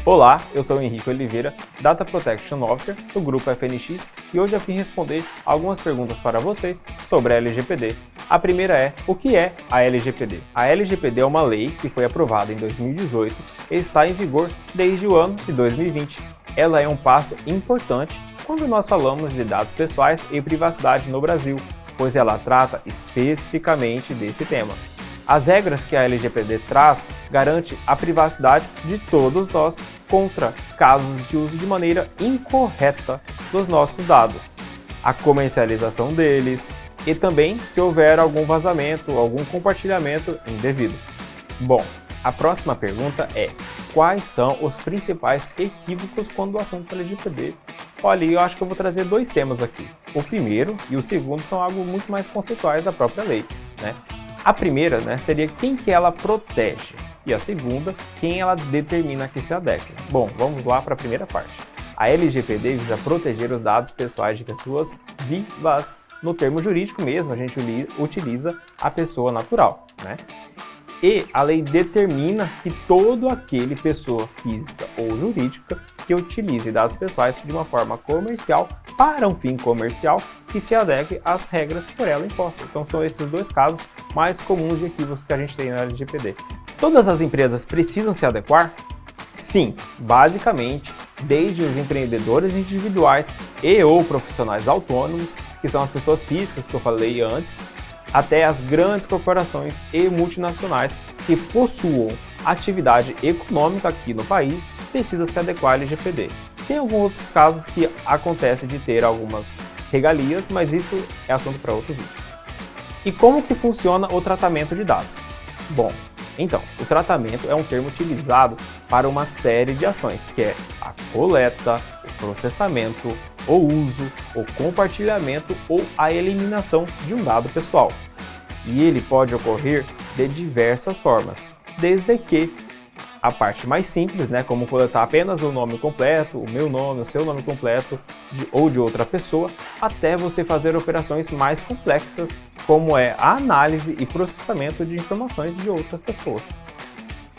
Olá, eu sou o Henrique Oliveira, Data Protection Officer do Grupo FNX e hoje eu vim responder algumas perguntas para vocês sobre a LGPD. A primeira é, o que é a LGPD? A LGPD é uma lei que foi aprovada em 2018 e está em vigor desde o ano de 2020. Ela é um passo importante quando nós falamos de dados pessoais e privacidade no Brasil, pois ela trata especificamente desse tema. As regras que a LGPD traz garantem a privacidade de todos nós contra casos de uso de maneira incorreta dos nossos dados, a comercialização deles e também se houver algum vazamento, algum compartilhamento indevido. Bom, a próxima pergunta é: quais são os principais equívocos quando o assunto é LGPD? Olha, eu acho que eu vou trazer dois temas aqui. O primeiro e o segundo são algo muito mais conceituais da própria lei, né? A primeira, seria quem que ela protege e a segunda, quem ela determina que se adequa. Bom, vamos lá para a primeira parte. A LGPD visa proteger os dados pessoais de pessoas vivas. No termo jurídico mesmo, a gente utiliza a pessoa natural, né? E a lei determina que todo aquele pessoa física ou jurídica que utilize dados pessoais de uma forma comercial para um fim comercial que se adeque às regras por ela impostas. Então são esses dois casos mais comuns de equívocos que a gente tem na LGPD. Todas as empresas precisam se adequar? Sim, basicamente, desde os empreendedores individuais e ou profissionais autônomos, que são as pessoas físicas que eu falei antes, até as grandes corporações e multinacionais que possuam atividade econômica aqui no país precisam se adequar à LGPD. Tem alguns outros casos que acontece de ter algumas regalias, mas isso é assunto para outro vídeo. E como que funciona o tratamento de dados? Bom, então, o tratamento é um termo utilizado para uma série de ações, que é a coleta, o processamento, o uso, o compartilhamento ou a eliminação de um dado pessoal. E ele pode ocorrer de diversas formas, desde que a parte mais simples, como coletar apenas o nome completo, o meu nome, o seu nome completo ou de outra pessoa, até você fazer operações mais complexas, como é a análise e processamento de informações de outras pessoas.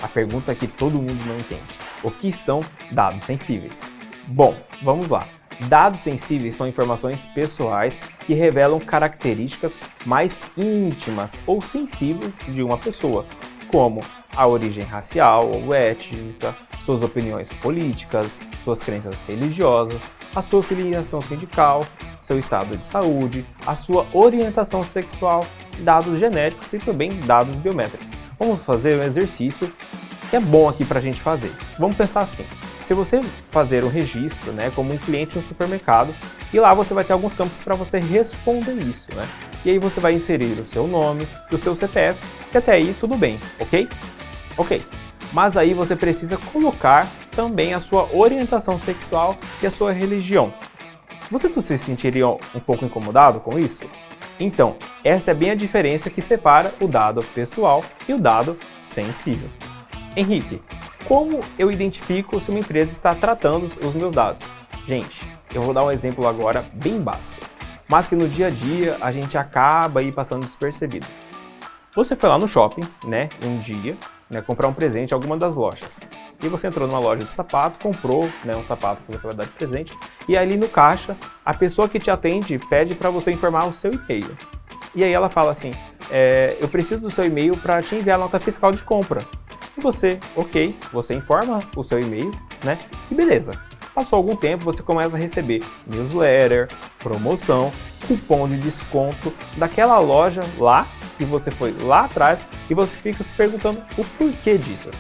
A pergunta que todo mundo não entende: o que são dados sensíveis? Bom, vamos lá. Dados sensíveis são informações pessoais que revelam características mais íntimas ou sensíveis de uma pessoa, como a origem racial ou étnica, suas opiniões políticas, suas crenças religiosas, a sua filiação sindical, seu estado de saúde, a sua orientação sexual, dados genéticos e também dados biométricos. Vamos fazer um exercício que é bom aqui para a gente fazer. Vamos pensar assim: se você fazer um registro, como um cliente em um supermercado, e lá você vai ter alguns campos para você responder isso, E aí você vai inserir o seu nome e o seu CPF, e até aí tudo bem, ok? Ok. Mas aí você precisa colocar também a sua orientação sexual e a sua religião. Você se sentiria um pouco incomodado com isso? Então, essa é bem a diferença que separa o dado pessoal e o dado sensível. Henrique, como eu identifico se uma empresa está tratando os meus dados? Gente, eu vou dar um exemplo agora bem básico, mas que no dia a dia a gente acaba aí passando despercebido. Você foi lá no shopping, um dia, comprar um presente em alguma das lojas. E você entrou numa loja de sapato, comprou, um sapato que você vai dar de presente, e ali no caixa, a pessoa que te atende pede para você informar o seu e-mail. E aí ela fala assim: eu preciso do seu e-mail para te enviar a nota fiscal de compra. E você, ok, você informa o seu e-mail, E beleza. Passou algum tempo, você começa a receber newsletter, promoção, cupom de desconto daquela loja lá, que você foi lá atrás, e você fica se perguntando o porquê disso.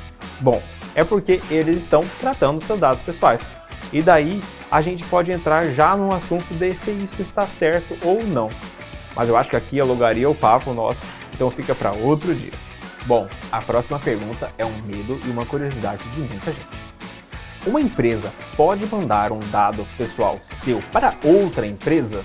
Bom, é porque eles estão tratando seus dados pessoais. E daí a gente pode entrar já no assunto de se isso está certo ou não. Mas eu acho que aqui alugaria o papo nosso, então fica para outro dia. Bom, a próxima pergunta é um medo e uma curiosidade de muita gente. Uma empresa pode mandar um dado pessoal seu para outra empresa?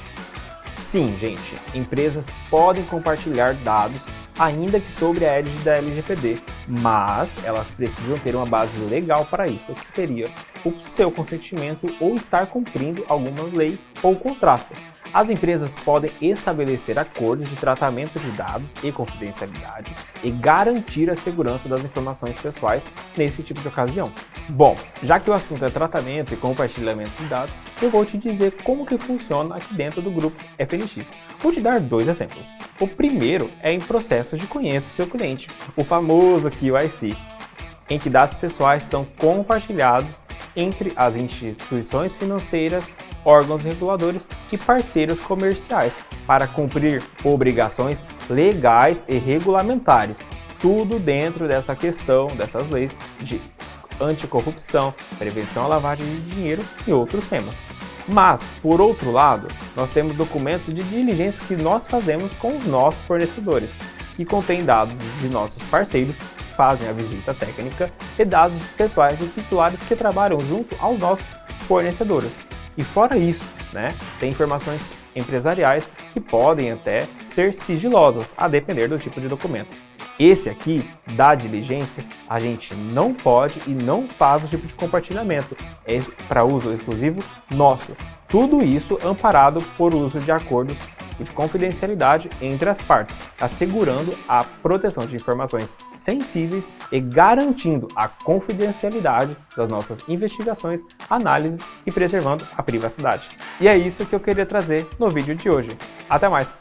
Sim, gente, empresas podem compartilhar dados, ainda que sobre a égide da LGPD, mas elas precisam ter uma base legal para isso, que seria o seu consentimento ou estar cumprindo alguma lei ou contrato. As empresas podem estabelecer acordos de tratamento de dados e confidencialidade e garantir a segurança das informações pessoais nesse tipo de ocasião. Bom, já que o assunto é tratamento e compartilhamento de dados, eu vou te dizer como que funciona aqui dentro do grupo FNX. Vou te dar 2 exemplos. O primeiro é em processos de conheça seu cliente, o famoso QIC, em que dados pessoais são compartilhados entre as instituições financeiras, órgãos reguladores e parceiros comerciais para cumprir obrigações legais e regulamentares. Tudo dentro dessa questão, dessas leis de anticorrupção, prevenção à lavagem de dinheiro e outros temas. Mas, por outro lado, nós temos documentos de diligência que nós fazemos com os nossos fornecedores, que contém dados de nossos parceiros que fazem a visita técnica e dados pessoais de titulares que trabalham junto aos nossos fornecedores. E fora isso, tem informações empresariais que podem até ser sigilosas, a depender do tipo de documento. Esse aqui, da diligência, a gente não pode e não faz o tipo de compartilhamento. É para uso exclusivo nosso. Tudo isso amparado por uso de acordos de confidencialidade entre as partes, assegurando a proteção de informações sensíveis e garantindo a confidencialidade das nossas investigações, análises e preservando a privacidade. E é isso que eu queria trazer no vídeo de hoje. Até mais!